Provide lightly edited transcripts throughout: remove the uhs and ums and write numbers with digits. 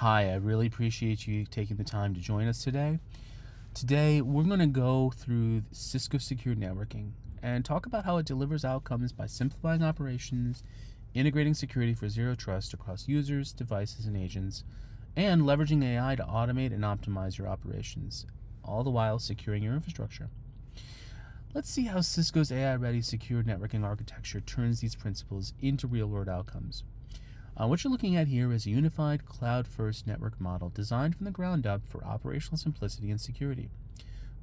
Hi, I really appreciate you taking the time to join us today. Today, we're going to go through Cisco Secure Networking and talk about how it delivers outcomes by simplifying operations, integrating security for zero trust across users, devices, and agents, and leveraging AI to automate and optimize your operations, all the while securing your infrastructure. Let's see how Cisco's AI-ready secure networking architecture turns these principles into real-world outcomes. What you're looking at here is a unified cloud-first network model designed from the ground up for operational simplicity and security.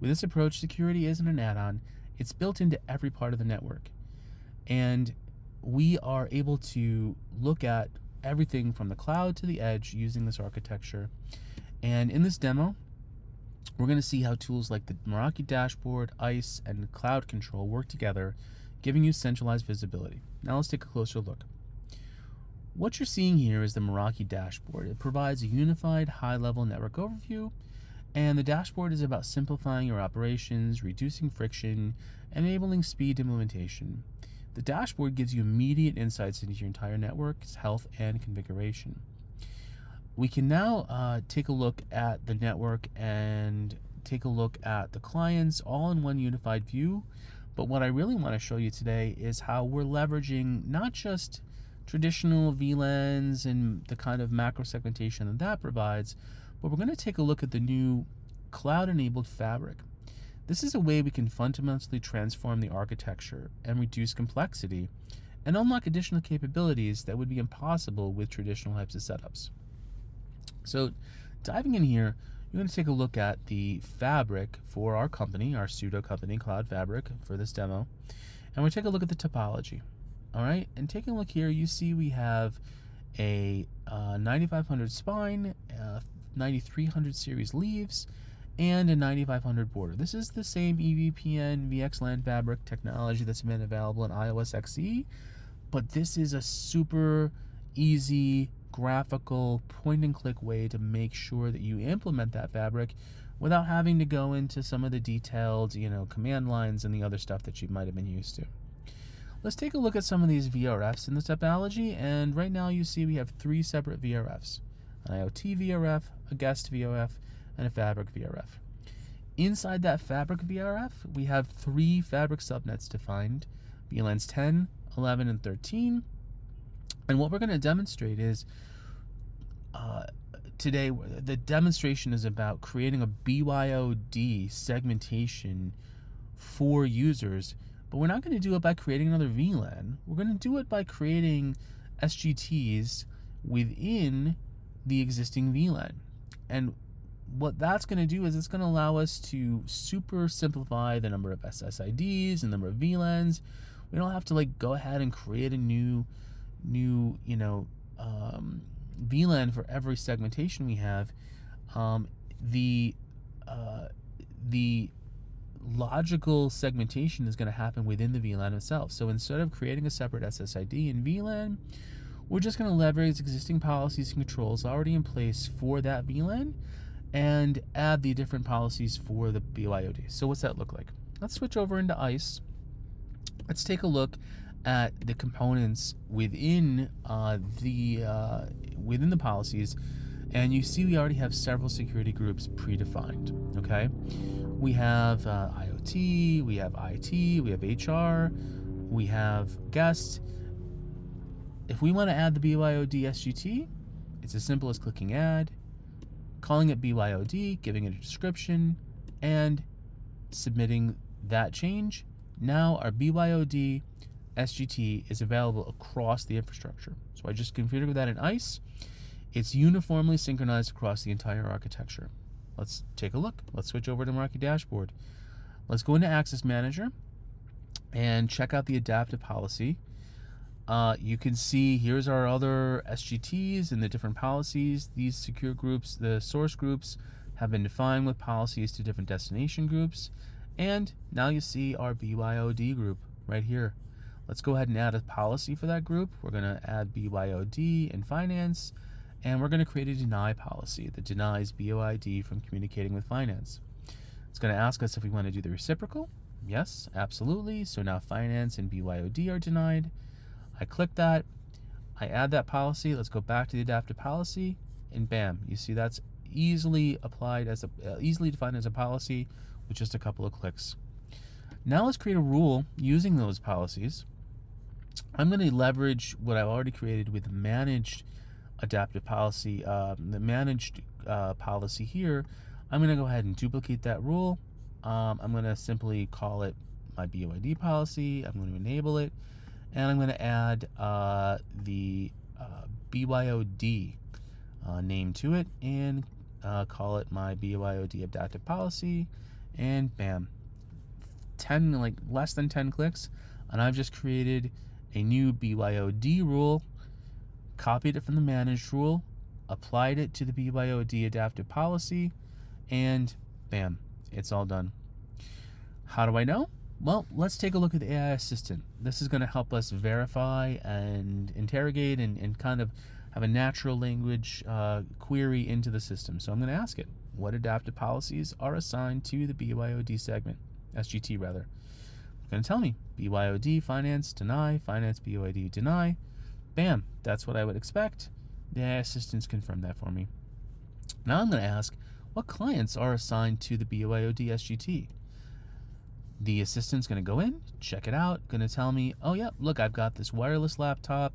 With this approach, security isn't an add-on, it's built into every part of the network. And we are able to look at everything from the cloud to the edge using this architecture. And in this demo, we're going to see how tools like the Meraki dashboard, ICE, and cloud control work together, giving you centralized visibility. Now let's take a closer look. What you're seeing here is the Meraki dashboard. It provides a unified high-level network overview, and the dashboard is about simplifying your operations, reducing friction, and enabling speed implementation. The dashboard gives you immediate insights into your entire network's health and configuration. We can now take a look at the network and take a look at the clients all in one unified view. But what I really want to show you today is how we're leveraging not just traditional VLANs and the kind of macro segmentation that provides, but we're going to take a look at the new cloud-enabled fabric. This is a way we can fundamentally transform the architecture and reduce complexity and unlock additional capabilities that would be impossible with traditional types of setups. So diving in here, you're going to take a look at the fabric for our company, our pseudo company, Cloud Fabric, for this demo, and we'll take a look at the topology. All right, and taking a look here, you see we have a 9500 spine, 9300 series leaves, and a 9500 border. This is the same EVPN VXLAN fabric technology that's been available in iOS XE, but this is a super easy graphical point-and-click way to make sure that you implement that fabric without having to go into some of the detailed, command lines and the other stuff that you might have been used to. Let's take a look at some of these VRFs in this topology, and right now you see we have three separate VRFs: an IoT VRF, a guest VRF, and a fabric VRF. Inside that fabric VRF, we have three fabric subnets defined: VLANs 10, 11, and 13. And what we're going to demonstrate is today, the demonstration is about creating a BYOD segmentation for users. But we're not going to do it by creating another VLAN. We're going to do it by creating SGTs within the existing VLAN. And what that's going to do is it's going to allow us to super simplify the number of SSIDs and number of VLANs. We don't have to go ahead and create a new VLAN for every segmentation we have. The logical segmentation is going to happen within the VLAN itself. So instead of creating a separate SSID in VLAN, we're just going to leverage existing policies and controls already in place for that VLAN and add the different policies for the BYOD. So what's that look like? Let's switch over into ICE. Let's take a look at the components within the policies, and you see we already have several security groups predefined. Okay, we have IoT, we have IT, we have HR, we have guest. If we want to add the BYOD SGT, it's as simple as clicking add, calling it BYOD, giving it a description, and submitting that change. Now our BYOD SGT is available across the infrastructure. So I just configured that in ICE. It's uniformly synchronized across the entire architecture. Let's take a look. Let's switch over to Meraki dashboard. Let's go into Access Manager and check out the adaptive policy. You can see here's our other SGTs and the different policies. These secure groups, the source groups, have been defined with policies to different destination groups. And now you see our BYOD group right here. Let's go ahead and add a policy for that group. We're going to add BYOD in finance, and we're going to create a deny policy that denies BYOD from communicating with finance. It's going to ask us if we want to do the reciprocal. Yes, absolutely. So now finance and BYOD are denied. I click that. I add that policy. Let's go back to the adaptive policy. and bam, you see that's easily applied as easily defined as a policy with just a couple of clicks. Now let's create a rule using those policies. I'm going to leverage what I've already created with managed adaptive policy, the managed policy here. I'm going to go ahead and duplicate that rule. I'm going to simply call it my BYOD policy. I'm going to enable it, and I'm going to add the BYOD name to it, and call it my BYOD adaptive policy, and bam, less than 10 clicks, and I've just created a new BYOD rule, copied it from the managed rule, applied it to the BYOD adaptive policy, and bam, it's all done. How do I know? Well, let's take a look at the AI assistant. This is going to help us verify and interrogate and kind of have a natural language query into the system. So I'm going to ask it, what adaptive policies are assigned to the BYOD segment, SGT rather. It's going to tell me BYOD finance deny, finance BYOD deny. Bam, that's what I would expect. The AI assistant's confirmed that for me. Now I'm going to ask, what clients are assigned to the BYOD SGT? The assistant's going to go in, check it out, going to tell me, oh yeah, look, I've got this wireless laptop,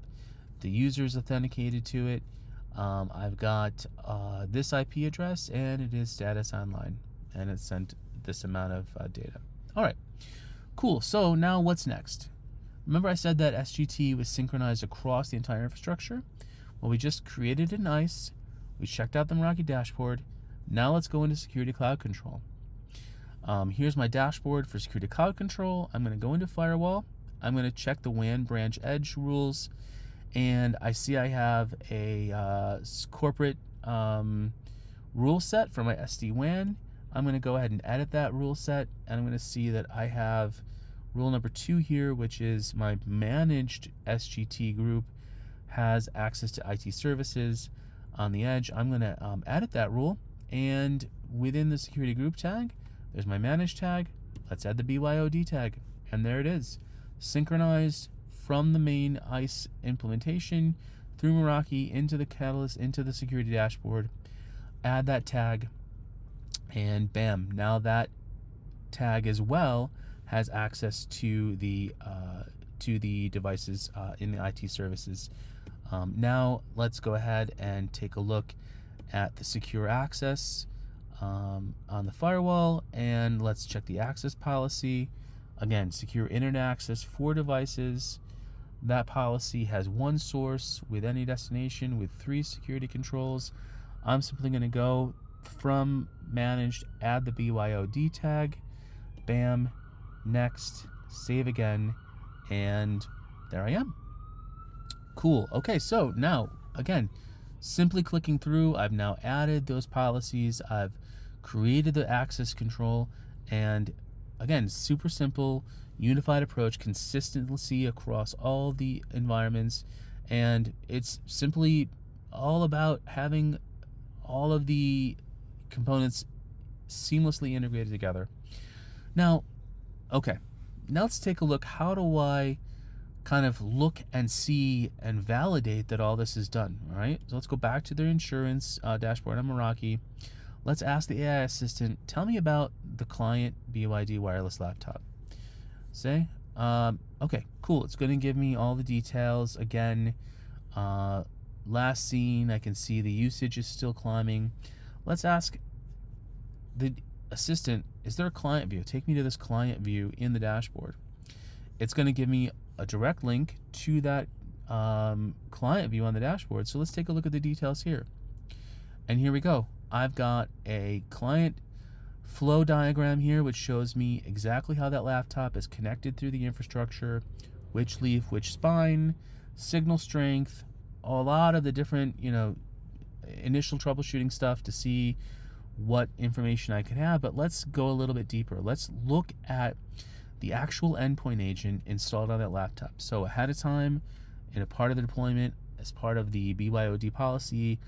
the user's authenticated to it, I've got this IP address, and it is status online, and it sent this amount of data. All right, cool. So now what's next? Remember I said that SGT was synchronized across the entire infrastructure? Well, we just created an ICE, we checked out the Meraki dashboard. Now let's go into Security Cloud Control. Here's my dashboard for Security Cloud Control. I'm going to go into Firewall. I'm going to check the WAN branch edge rules, and I see I have a corporate rule set for my SD-WAN. I'm going to go ahead and edit that rule set, and I'm going to see that I have rule number 2 here, which is my managed SGT group has access to IT services on the edge. I'm going to edit that rule, and within the security group tag, there's my managed tag. Let's add the BYOD tag, and there it is, synchronized from the main ICE implementation through Meraki into the Catalyst, into the security dashboard. Add that tag, and bam, now that tag as well has access to the devices in the IT services. Now let's go ahead and take a look at the secure access on the firewall, and let's check the access policy. Again, secure internet access for devices. That policy has one source with any destination with 3 security controls. I'm simply going to go from managed, add the BYOD tag, bam, next, save again, and there I am. Cool. Okay, so now again, simply clicking through, I've now added those policies, I've created the access control, and again, super simple, unified approach, consistency across all the environments, and it's simply all about having all of the components seamlessly integrated together. Now, okay, now let's take a look. How do I kind of look and see and validate that all this is done? All right, so let's go back to their insurance dashboard on Meraki. Let's ask the AI assistant, tell me about the client BYD wireless laptop. Say, okay, cool. It's going to give me all the details. Again, last seen, I can see the usage is still climbing. Let's ask the assistant, is there a client view? Take me to this client view in the dashboard. It's going to give me a direct link to that client view on the dashboard. So let's take a look at the details here. And here we go. I've got a client flow diagram here, which shows me exactly how that laptop is connected through the infrastructure, which leaf, which spine, signal strength, a lot of the different, initial troubleshooting stuff to see what information I could have. But let's go a little bit deeper. Let's look at the actual endpoint agent installed on that laptop. So ahead of time, in a part of the deployment, as part of the BYOD policy,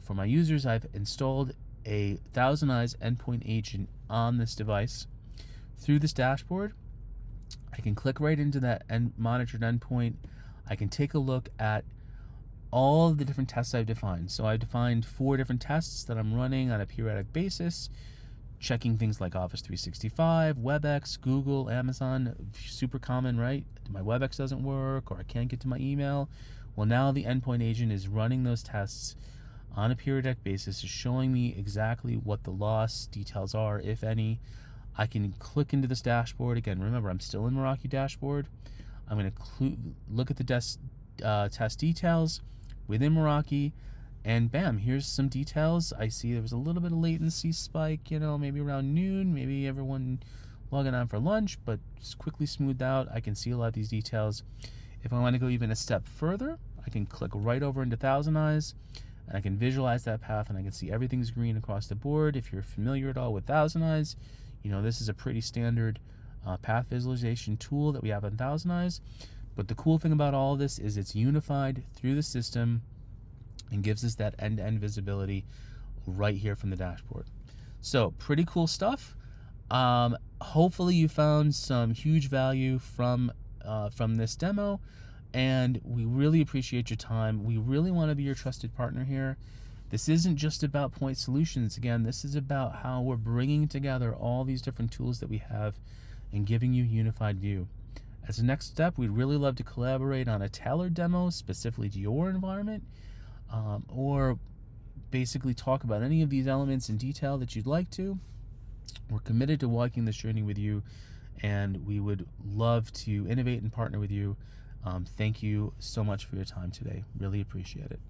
for my users, I've installed a ThousandEyes endpoint agent on this device. Through this dashboard, I can click right into that monitored endpoint. I can take a look at all of the different tests I've defined. So I've defined 4 different tests that I'm running on a periodic basis, checking things like Office 365, WebEx, Google, Amazon. Super common, right? My WebEx doesn't work, or I can't get to my email. Well, now the endpoint agent is running those tests on a periodic basis, is showing me exactly what the loss details are, if any. I can click into this dashboard. Again, remember, I'm still in Meraki dashboard. I'm going to look at the test details within Meraki, and bam, here's some details. I see there was a little bit of latency spike, maybe around noon, maybe everyone logging on for lunch, but it's quickly smoothed out. I can see a lot of these details. If I want to go even a step further, I can click right over into ThousandEyes, and I can visualize that path, and I can see everything's green across the board. If you're familiar at all with ThousandEyes, this is a pretty standard path visualization tool that we have on ThousandEyes. But the cool thing about all of this is it's unified through the system and gives us that end-to-end visibility right here from the dashboard. So pretty cool stuff. Hopefully you found some huge value from this demo, and we really appreciate your time. We really want to be your trusted partner here. This isn't just about point solutions. Again, this is about how we're bringing together all these different tools that we have and giving you a unified view. As a next step, we'd really love to collaborate on a tailored demo specifically to your environment, or basically talk about any of these elements in detail that you'd like to. We're committed to walking this journey with you, and we would love to innovate and partner with you. Thank you so much for your time today. Really appreciate it.